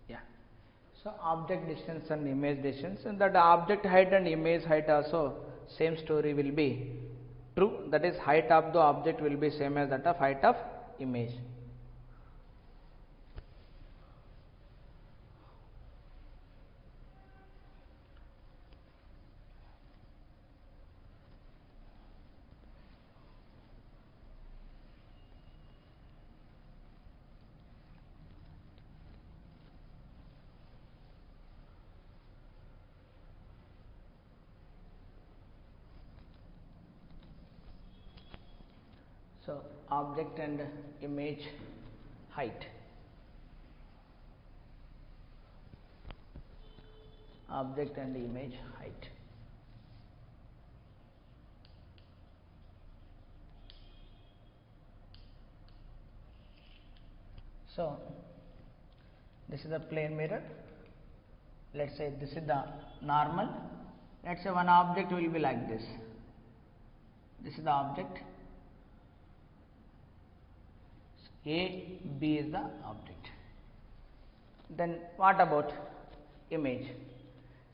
Yeah. So object distance and image distance, and that object height and image height also same story will be true. That is, height of the object will be same as that of height of image. So object and image height. Object and image height. So this is the plane mirror. Let's say this is the normal. Let's say one object will be like this. This is the object. A, B is the object. Then what about image?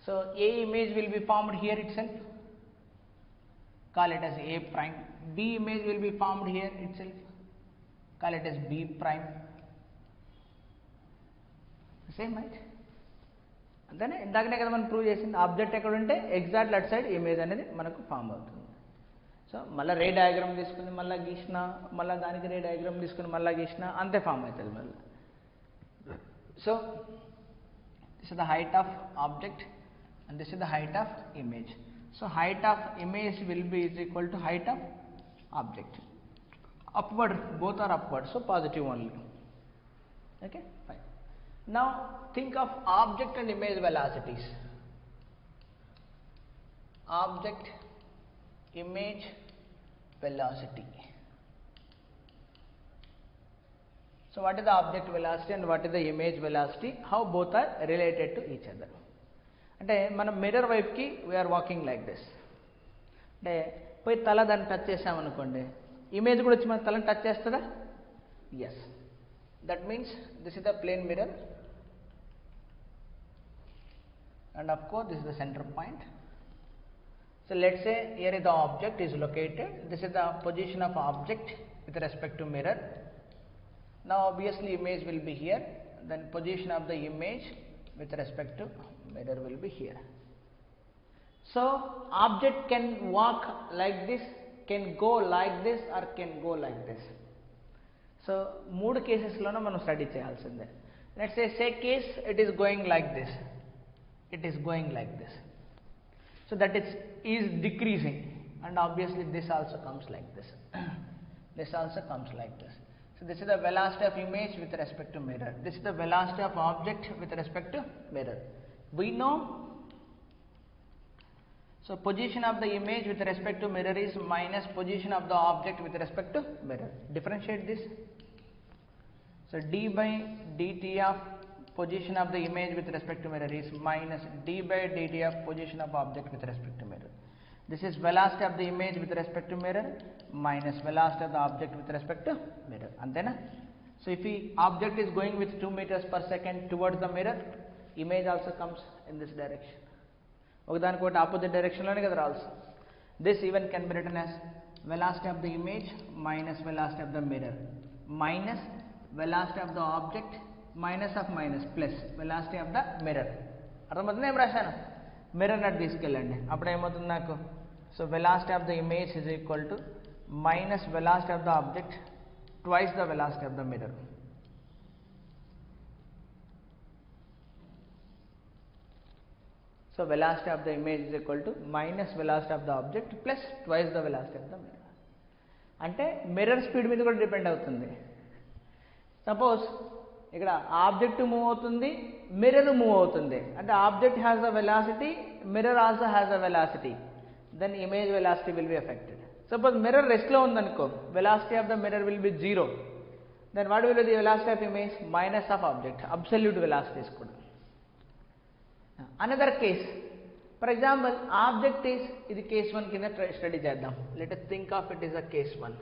So A image will be formed here itself. Call it as A prime. B image will be formed here itself. Call it as B prime. Same, right? అంతేనే ఇందాకనే కదా మనం prove చేసింది. Object ఎక్కడ ఉంటే exact at side image అనేది మనకు form అవుతుంది. సో మళ్ళీ రే డయాగ్రామ్ తీసుకుని మళ్ళీ గీసిన, మళ్ళీ దానికి రే డయాగ్రామ్ తీసుకుని మళ్ళీ గీసిన, అంతే ఫామ్ అవుతుంది మళ్ళీ. So this is the height of object and this is the height of image. So height of image will be is equal to height of object. Upward, both are upward, so positive only. Okay, fine. Now think of object and image velocities. Object, image, velocity. So what is the object velocity and what is the image velocity? How both are related to each other? అంటే మనం mirror వైపుకి we are walking like this. అంటే పోయి తల దాన్ని touch చేసామనుకోండి, image కూడా వచ్చి మన తలని టచ్ చేస్తుందా? Yes. That means this is the plane mirror and of course this is the center point. So let's say here is the object is located. This is the position of object with respect to mirror. Now obviously image will be here, then position of the image with respect to mirror will be here. So object can walk like this, can go like this, or can go like this. So మూడు కేసెస్లోనూ మనం study చేయాల్సిందే. Let's say case it is going like this, it is going like this, so that is decreasing, and obviously this also comes like this. This also comes like this. So this is the velocity of image with respect to mirror. This is the velocity of object with respect to mirror. We know, so position of the image with respect to mirror is minus position of the object with respect to mirror. Differentiate this. So d by dt of position of the image with respect to mirror is minus d by dt of position of object with respect to mirror. This is velocity of the image with respect to mirror minus velocity of the object with respect to mirror. Antena? So if the object is going with 2 meters per second towards the mirror, image also comes in this direction. Okadanikoti opposite direction lone kada also. This even can be written as velocity of the image minus velocity of the mirror minus velocity of the object minus of minus plus velocity of the mirror. అర్థమవుతుంది? ఏం రాశాను? Mirror నట్ తీసుకెళ్ళండి, అప్పుడు ఏమవుతుంది నాకు? So velocity of the image is equal to minus velocity of the object twice the velocity of the mirror. So velocity of the image is equal to minus velocity of the object plus twice the velocity of the mirror. అంటే mirror speed మీద కూడా depend అవుతుంది. Suppose ఇక్కడ object move అవుతుంది, mirror move అవుతుంది, అంటే object has a velocity, mirror also has a velocity, then image velocity will be affected. Suppose mirror రెస్ట్లో ఉందనుకో, velocity of the mirror will be 0, then what will be the velocity of image? Minus of object, absolute velocities కూడా. Another case, for example object is, ఇది case 1 కింద study చేద్దాం. Let us think of it is a case 1.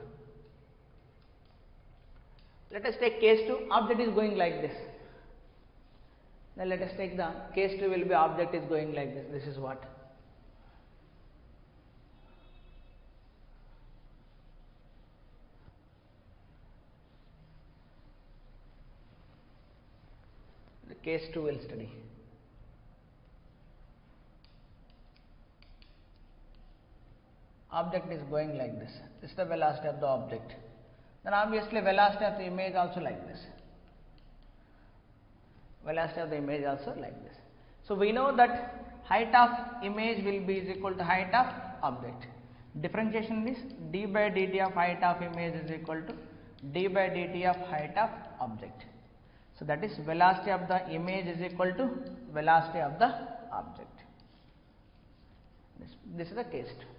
Let us take case 2. Object is going like this. Then let us take the case 2 will be object is going like this. This is what? The case 2 will study. Object is going like this. This is the velocity of the object. Then obviously velocity of the image also like this. Velocity of the image also like this. So we know that height of image will be is equal to height of object. Differentiation is d by dt of height of image is equal to d by dt of height of object. So that is velocity of the image is equal to velocity of the object. This is the case 2.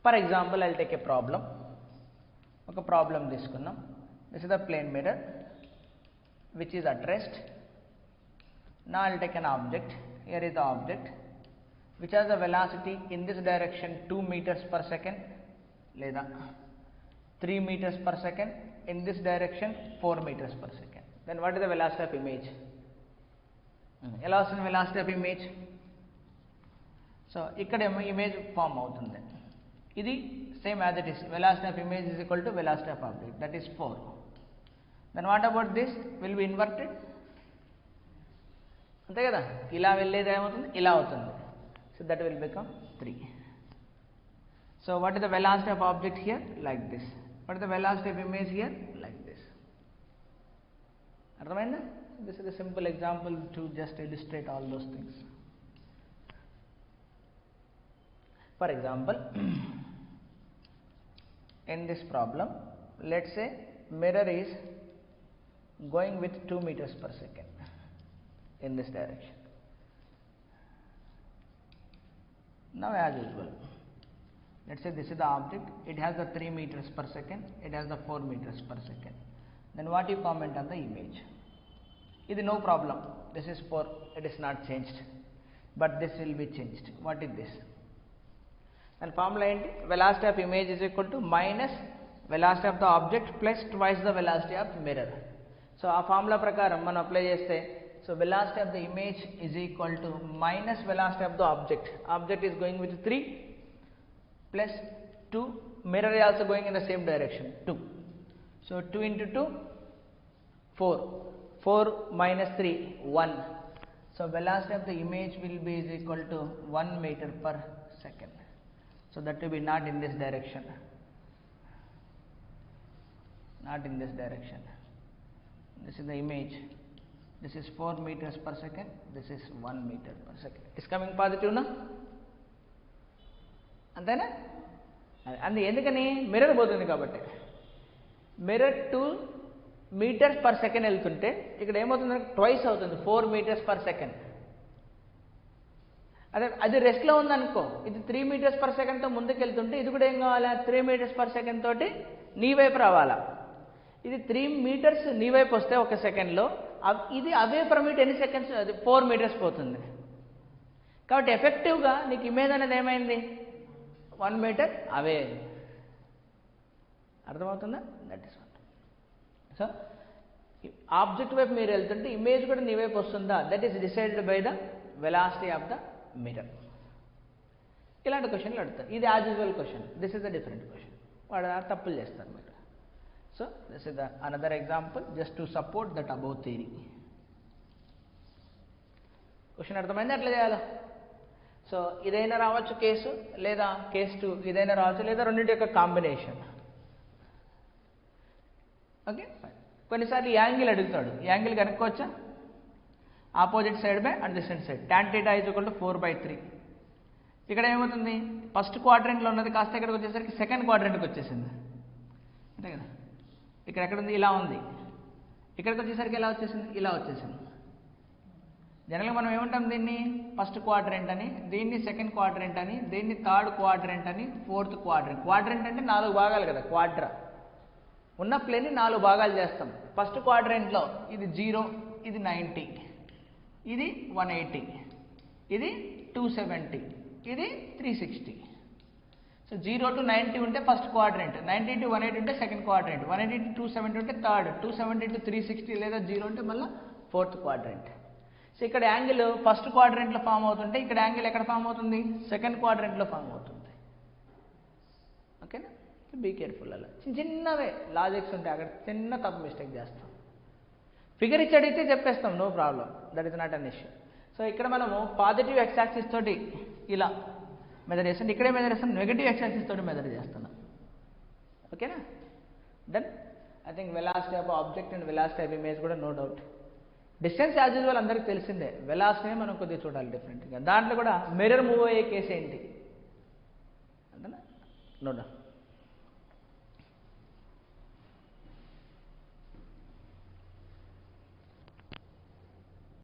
For example, I will take a problem. Okay, problem తీసుకున్నాం. This is the plane mirror which is at rest. Now I will take an object. Here is the object which has a velocity in this direction 2 meters per second లేదా 3 meters per second, in this direction 4 meters per second. Then what is the velocity of image? ఎలా వస్తుంది velocity of image? So ఇక్కడ image form అవుతుంది. ఇది same as it is, velocity of image is equal to velocity of object, that is 4. Then what about this? Will be inverted. అంతే కదా, ఇలా వెళ్ళేది ఏమవుతుంది, ఇలా అవుతుంది. So that will become 3. So what is the velocity of object here? Like this. What is the velocity of image here? Like this. అర్థమైందా? This is the simple example to just illustrate all those things. For example, in this problem, let's say mirror is going with 2 meters per second in this direction. Now as usual, let's say this is the object, it has the 3 meters per second, it has the 4 meters per second. Then what you comment on the image? It is no problem, this is 4, it is not changed, but this will be changed. What is this? And formula ఏంటి? velocity of image is equal to minus velocity of the object plus twice the velocity of mirror. So ఆ formula ప్రకారం మనం apply చేస్తే, so velocity of the image is equal to minus velocity of the object. Object is going with 3 plus 2, mirror is also going in the same direction, 2. So 2 into 2, 4. 4 minus 3, 1. So velocity of the image will be is equal to 1 meter per second. So that will be not in this direction, not in this direction. This is the image, this is 4 meters per second, this is 1 meter per second. It is coming positive na? అంతేనా? అందు ఎందుకని mirror పోతుంది కాబట్టి. Mirror 2 meters per second వెళ్తుంటే ఇక్కడ ఏమవుతుంది, twice అవుతుంది, 4 meters per second. అదే అది రెస్ట్లో ఉందనుకో, ఇది 3 meters per secondతో ముందుకు వెళ్తుంటే ఇది కూడా ఏం కావాలా, 3 meters per second తోటి నీ వైపు రావాలా. ఇది 3 meters నీ వైపు వస్తే ఒక సెకండ్లో, ఇది అవే ఫ్రమ్ ఇట్ ఎన్ని సెకండ్స్, అది 4 meters పోతుంది. కాబట్టి ఎఫెక్టివ్గా నీకు ఇమేజ్ అనేది ఏమైంది, 1 meter అవే. అర్థమవుతుందా? That is what. So object వైపు మీరు వెళ్తుంటే ఇమేజ్ కూడా నీ వైపు వస్తుందా, that is decided by the velocity of the mirror. ఇలాంటి క్వశ్చన్లు అడుగుతారు. ఇది as usual question, this is the different question. వాడు తప్పులు చేస్తారు మీరు. So this is the another example just to support that above theory. Question అర్థమైంది ఎట్లా చేయాలో. సో ఇదైనా రావచ్చు కేసు, లేదా కేస్ 2 ఇదైనా రావచ్చు, లేదా రెండింటి యొక్క కాంబినేషన్. ఓకే, కొన్నిసార్లు యాంగిల్ అడుగుతాడు, యాంగిల్ కనుక్కోవచ్చా? Opposite side by adjacent side, tan θ is equal to 4/3. ఇక్కడ ఏమవుతుంది, ఫస్ట్ క్వాడ్రెంట్లో ఉన్నది కాస్త ఇక్కడికి వచ్చేసరికి సెకండ్ క్వాడ్రెంట్కి వచ్చేసింది, అంతే కదా. ఇక్కడ ఎక్కడ ఉంది, ఇలా ఉంది, ఇక్కడికి వచ్చేసరికి ఎలా వచ్చేసింది, ఇలా వచ్చేసింది. జనరల్గా మనం ఏమంటాం, దీన్ని ఫస్ట్ క్వాడ్రెంట్ అని, దీన్ని సెకండ్ క్వాడ్రెంట్ అని, దీన్ని థర్డ్ క్వాడ్రెంట్ అని, ఫోర్త్ క్వాడ్రెంట్. క్వాడ్రెంట్ అంటే 4 భాగాలు కదా, క్వాడ్రా. ఉన్న ప్లేన్ని 4 భాగాలు చేస్తాం. ఫస్ట్ క్వాడ్రెంట్లో ఇది 0, ఇది 90, ఇది 180, ఇది 270, ఇది 360. సో 0 to 90 ఉంటే ఫస్ట్ క్వాడ్రెంట్, 90 to 180 ఉంటే సెకండ్ క్వాడ్రెంట్, 180 to 270 ఉంటే థర్డ్, 270 to 360 లేదా 0 ఉంటే మళ్ళీ ఫోర్త్ క్వాడ్రెంట్. సో ఇక్కడ యాంగిల్ ఫస్ట్ క్వాడ్రంట్లో ఫామ్ అవుతుంటే ఇక్కడ యాంగిల్ ఎక్కడ ఫామ్ అవుతుంది, సెకండ్ క్వాడ్రంట్లో ఫామ్ అవుతుంది. ఓకేనా, బీ కేర్ఫుల్. అలా చిన్నవే లాజిక్స్ ఉంటాయి, అక్కడ చిన్న తప్పు మిస్టేక్ చేస్తాం. ఫిగర్ ఇచ్చి అడిగితే చెప్పేస్తాం, no problem, that is not an issue. So ఇక్కడ మనము పాజిటివ్ ఎక్స్ యాక్సిస్ తోటి ఇలా మెజర్ చేస్తాం, ఇక్కడే మెజర్ చేస్తాం, నెగటివ్ ఎక్స్ యాక్సిస్ తోటి మెజర్ చేస్తున్నాం. ఓకేనా, then I think velocity of object and velocity of image కూడా no doubt. Distance as usual అందరికీ తెలిసిందే, వెలాసిటీనే మనం కొద్దిగా చూడాలి డిఫరెంట్గా. దాంట్లో కూడా మిర్రర్ మూవ్ అయ్యే కేసు ఏంటి, అంతేనా, నో డౌట్.